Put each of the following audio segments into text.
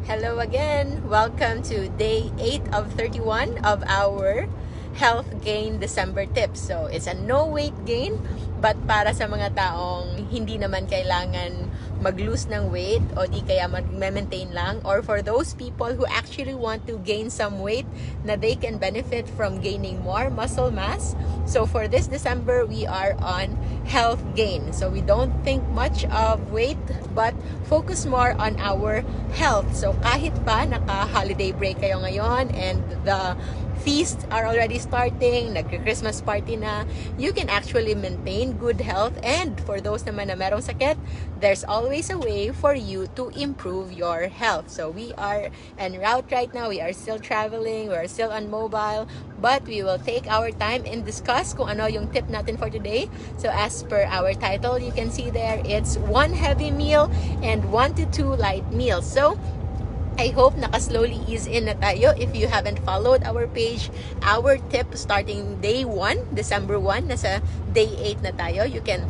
Hello again! Welcome to day 8 of 31 of our Health Gain December tips. So, it's a no weight gain, but para sa mga taong hindi naman kailangan mag-lose ng weight o di kaya mag-maintain lang, or for those people who actually want to gain some weight na they can benefit from gaining more muscle mass. So, for this December, we are on health gain. So, we don't think much of weight, but focus more on our health. So, kahit pa naka-holiday break kayo ngayon and the feasts are already starting, nag-Christmas party na, you can actually maintain good health. And for those naman na merong sakit, there's always a way for you to improve your health. So we are en route right now. We are still traveling. We are still on mobile. But we will take our time and discuss kung ano yung tip natin for today. So as per our title, you can see there, it's 1 heavy meal and 1 to 2 light meals. So I hope naka-slowly ease in na tayo. If you haven't followed our page, our tip starting day 1, December 1, nasa day 8 na tayo. You can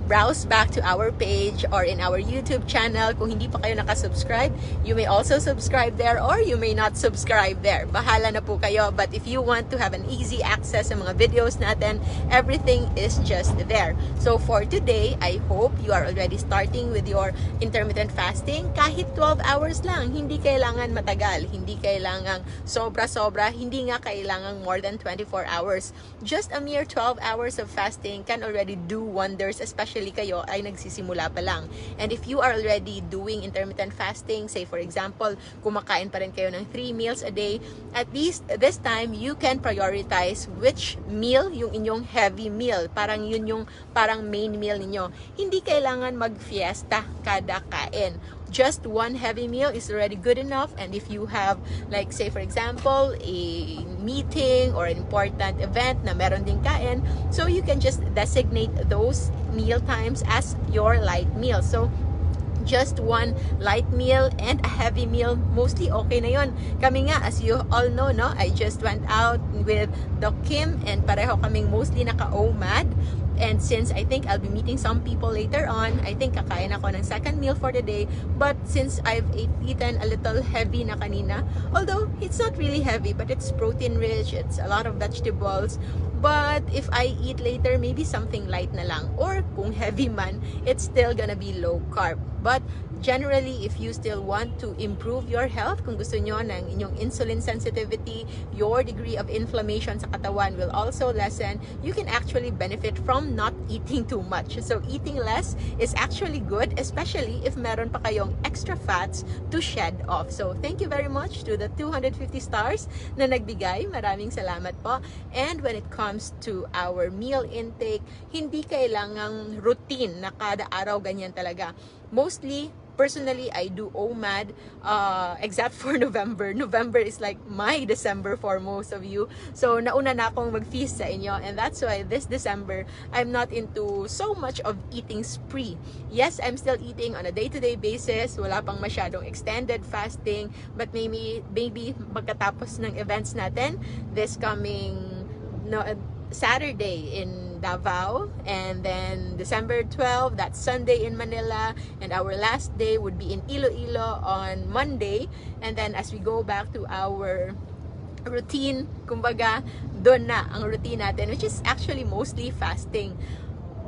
browse back to our page or in our YouTube channel. Kung hindi pa kayo nakasubscribe, you may also subscribe there or you may not subscribe there. Bahala na po kayo. But if you want to have an easy access sa mga videos natin, everything is just there. So for today, I hope you are already starting with your intermittent fasting. Kahit 12 hours lang, hindi kailangan matagal, hindi kailangan sobra-sobra, hindi nga kailangan more than 24 hours. Just a mere 12 hours of fasting can already do wonders, especially kayo ay nagsisimula pa lang. And if you are already doing intermittent fasting, say for example, kumakain pa rin kayo ng 3 meals a day, at least this time you can prioritize which meal yung inyong heavy meal. Parang yun yung parang main meal ninyo. Hindi kailangan mag-fiesta kada kain. Just 1 heavy meal is already good enough. And if you have, like say for example, a meeting or an important event na meron ding kain, so you can just designate those meal times as your light meal. So just 1 light meal and a heavy meal, mostly okay na yon. Kami nga, as you all know, no, I just went out with Doc Kim and pareho kaming mostly naka-OMAD. And since I think I'll be meeting some people later on, I think kakain ako ng second meal for the day. But since I've eaten a little heavy na kanina, although it's not really heavy, but it's protein rich, it's a lot of vegetables. But if I eat later, maybe something light na lang. Or kung heavy man, it's still gonna be low carb. But generally, if you still want to improve your health, kung gusto nyo ng inyong insulin sensitivity, your degree of inflammation sa katawan will also lessen, you can actually benefit from not eating too much. So eating less is actually good, especially if meron pa kayong extra fats to shed off. So thank you very much to the 250 stars na nagbigay. Maraming salamat po. And when it comes to our meal intake, hindi kailangang routine na kada araw ganyan talaga. Mostly, personally, I do OMAD, except for November. November is like my December for most of you. So, nauna na akong mag-feast sa inyo. And that's why this December, I'm not into so much of eating spree. Yes, I'm still eating on a day-to-day basis. Wala pang masyadong extended fasting. But maybe magkatapos ng events natin, this coming Saturday in Davao, and then December 12, that's Sunday in Manila, and our last day would be in Iloilo on Monday. And then as we go back to our routine, kumbaga, doon na ang routine natin, which is actually mostly fasting.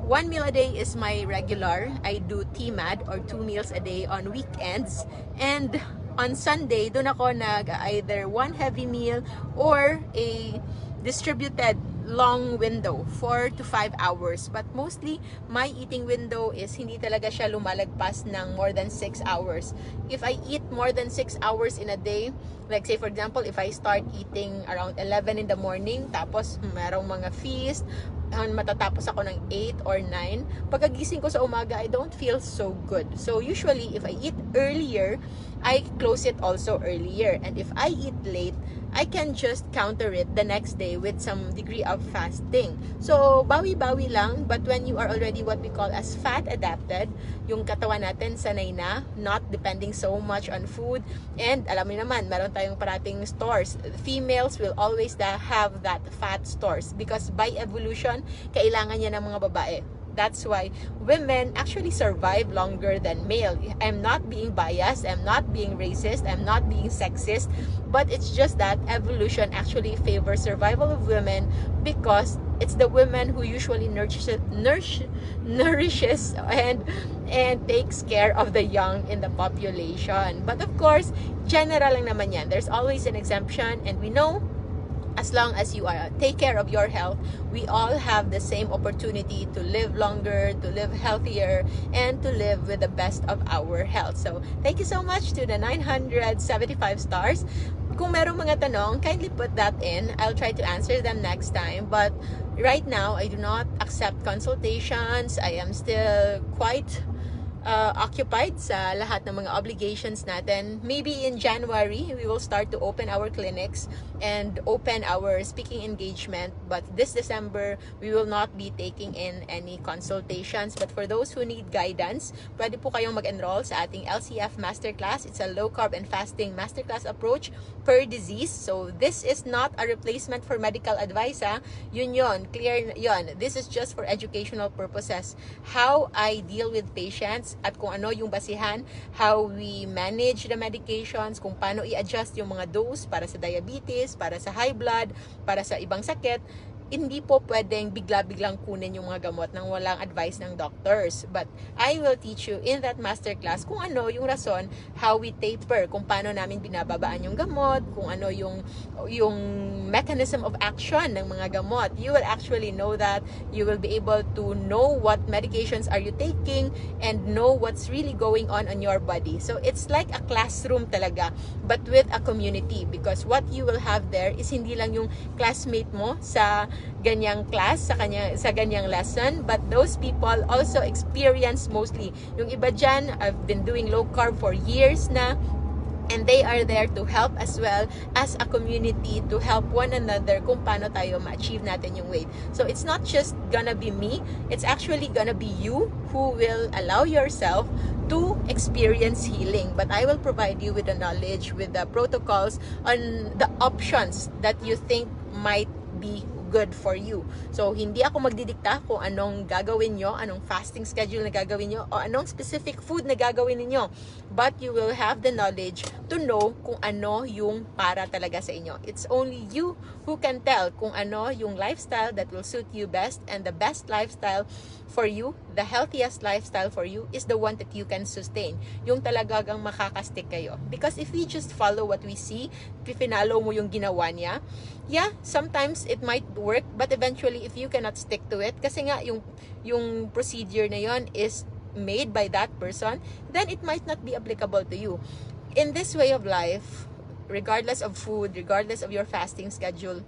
1 meal a day is my regular. I do TMAD or 2 meals a day on weekends. And on Sunday, doon ako nag either 1 heavy meal or a distributed long window, 4 to 5 hours. But mostly, my eating window is hindi talaga siya lumalagpas ng more than 6 hours. If I eat more than 6 hours in a day, like say for example, if I start eating around 11 in the morning, tapos merong mga feast, matatapos ako ng 8 or 9, pagkagising ko sa umaga, I don't feel so good. So usually, if I eat earlier, I close it also earlier. And if I eat late, I can just counter it the next day with some degree of fasting. So, bawi-bawi lang, but when you are already what we call as fat adapted, yung katawan natin sanay na, not depending so much on food. And alam niyo naman, meron tayong parating stores. Females will always have that fat stores because by evolution, kailangan niya ng mga babae. That's why women actually survive longer than male. I'm not being biased, I'm not being racist, I'm not being sexist, but it's just that evolution actually favors survival of women because it's the women who usually nourishes and takes care of the young in the population. But of course, general lang naman yan. There's always an exemption, and we know as long as you take care of your health, we all have the same opportunity to live longer, to live healthier, and to live with the best of our health. So, thank you so much to the 975 stars. Kung merong mga tanong, kindly put that in. I'll try to answer them next time. But right now, I do not accept consultations. I am still quite occupied sa lahat ng mga obligations natin. Maybe in January, we will start to open our clinics and open our speaking engagement. But this December, we will not be taking in any consultations. But for those who need guidance, pwede po kayong mag-enroll sa ating LCF Masterclass. It's a low carb and fasting masterclass approach per disease. So this is not a replacement for medical advice. Yun, clear yun. This is just for educational purposes. How I deal with patients at kung ano yung basihan, how we manage the medications, kung paano i-adjust yung mga dose para sa diabetes, para sa high blood, para sa ibang sakit. Hindi po pwedeng bigla-biglang kunin yung mga gamot nang walang advice ng doctors. But I will teach you in that masterclass kung ano yung rason, how we taper, kung paano namin binababaan yung gamot, kung ano yung mechanism of action ng mga gamot. You will actually know that. You will be able to know what medications are you taking and know what's really going on your body. So it's like a classroom talaga, but with a community, because what you will have there is hindi lang yung classmate mo sa ganyang class, sa ganyang lesson, but those people also experience mostly. Yung iba dyan, I've been doing low carb for years na, and they are there to help as well as a community to help one another kung paano tayo ma-achieve natin yung weight. So it's not just gonna be me, it's actually gonna be you who will allow yourself to experience healing. But I will provide you with the knowledge, with the protocols on the options that you think might be good for you. So, hindi ako magdidikta kung anong gagawin nyo, anong fasting schedule na gagawin nyo, o anong specific food na gagawin ninyo. But you will have the knowledge to know kung ano yung para talaga sa inyo. It's only you who can tell kung ano yung lifestyle that will suit you best, and the best lifestyle for you, the healthiest lifestyle for you is the one that you can sustain. Yung talagang makakastick kayo. Because if we just follow what we see, if pinalo mo yung ginawa niya, yeah, sometimes it might work, but eventually if you cannot stick to it, kasi nga yung procedure na yon is made by that person, then it might not be applicable to you. In this way of life, regardless of food, regardless of your fasting schedule,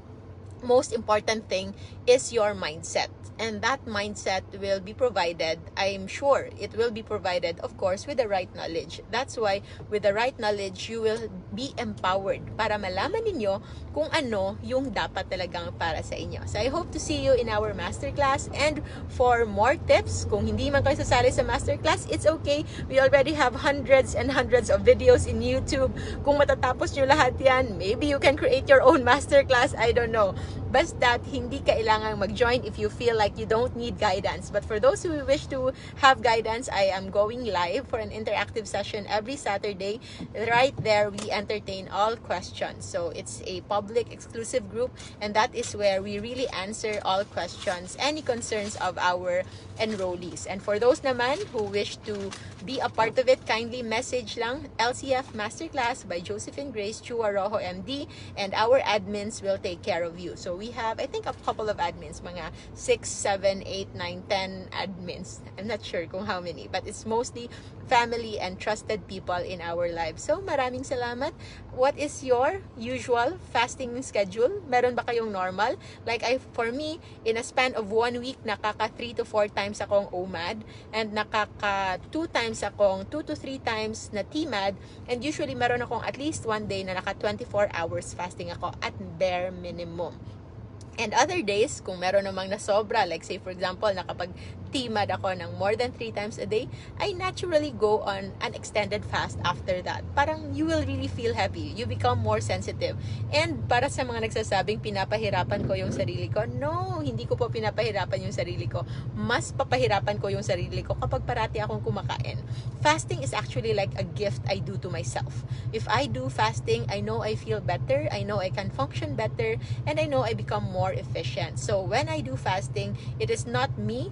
most important thing is your mindset. And that mindset will be provided, I'm sure it will be provided, of course, with the right knowledge. That's why with the right knowledge, you will be empowered para malaman ninyo kung ano yung dapat talagang para sa inyo. So I hope to see you in our masterclass. And for more tips, kung hindi man kayo sasali sa masterclass, it's okay. We already have hundreds and hundreds of videos in YouTube. Kung matatapos nyo lahat yan, maybe you can create your own masterclass. I don't know. Basta hindi kailangang mag-join if you feel like you don't need guidance. But for those who wish to have guidance, I am going live for an interactive session every Saturday. Right there, we entertain all questions. So it's a public exclusive group, and that is where we really answer all questions, any concerns of our enrollees. And for those naman who wish to be a part of it, kindly message lang LCF Masterclass by Josephine Grace Chua Rojo MD, and our admins will take care of you. So we have, I think, a couple of admins, mga 6, 7, 8, 9, 10 admins. I'm not sure kung how many, but it's mostly family and trusted people in our lives. So maraming salamat. What is your usual fasting schedule? Meron ba kayong normal? Like for me, in a span of 1 week, nakaka 3 to 4 times akong OMAD, and nakaka 2 times akong 2 to 3 times na TMAD, and usually meron akong at least one day na naka 24 hours fasting ako at bare minimum. And other days, kung meron namang nasobra, like say for example, nakapag-TMAD ako ng more than 3 times a day, I naturally go on an extended fast after that. Parang you will really feel heavy. You become more sensitive. And para sa mga nagsasabing pinapahirapan ko yung sarili ko, no, hindi ko po pinapahirapan yung sarili ko. Mas papahirapan ko yung sarili ko kapag parati akong kumakain. Fasting is actually like a gift I do to myself. If I do fasting, I know I feel better, I know I can function better, and I know I become more efficient. So when I do fasting, it is not me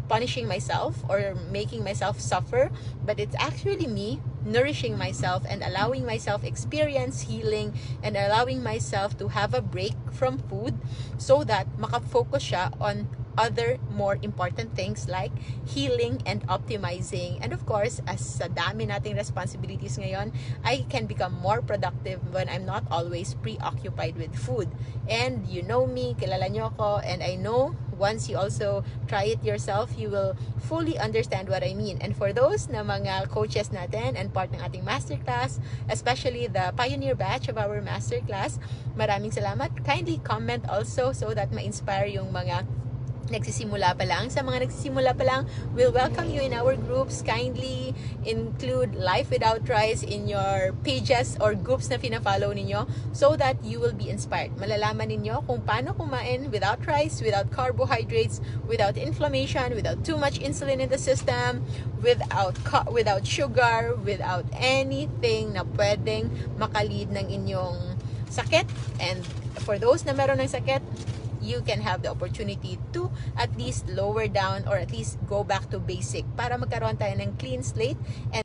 punishing myself or making myself suffer, but it's actually me nourishing myself and allowing myself experience healing and allowing myself to have a break from food so that makafocus siya on other more important things like healing and optimizing. And of course, as sa dami nating responsibilities ngayon, I can become more productive when I'm not always preoccupied with food. And you know me, kilala nyo ako, and I know once you also try it yourself, you will fully understand what I mean. And for those na mga coaches natin and part ng ating masterclass, especially the pioneer batch of our masterclass, maraming salamat. Kindly comment also so that ma-inspire yung mga nagsisimula pa lang. Sa mga nagsisimula pa lang, we'll welcome you in our groups. Kindly include Life Without Rice in your pages or groups na pina-follow ninyo so that you will be inspired. Malalaman ninyo kung paano kumain without rice, without carbohydrates, without inflammation, without too much insulin in the system, without sugar, without anything na pwedeng makalid ng inyong sakit. And for those na meron ng sakit, you can have the opportunity to at least lower down or at least go back to basic para magkaroon tayo ng clean slate and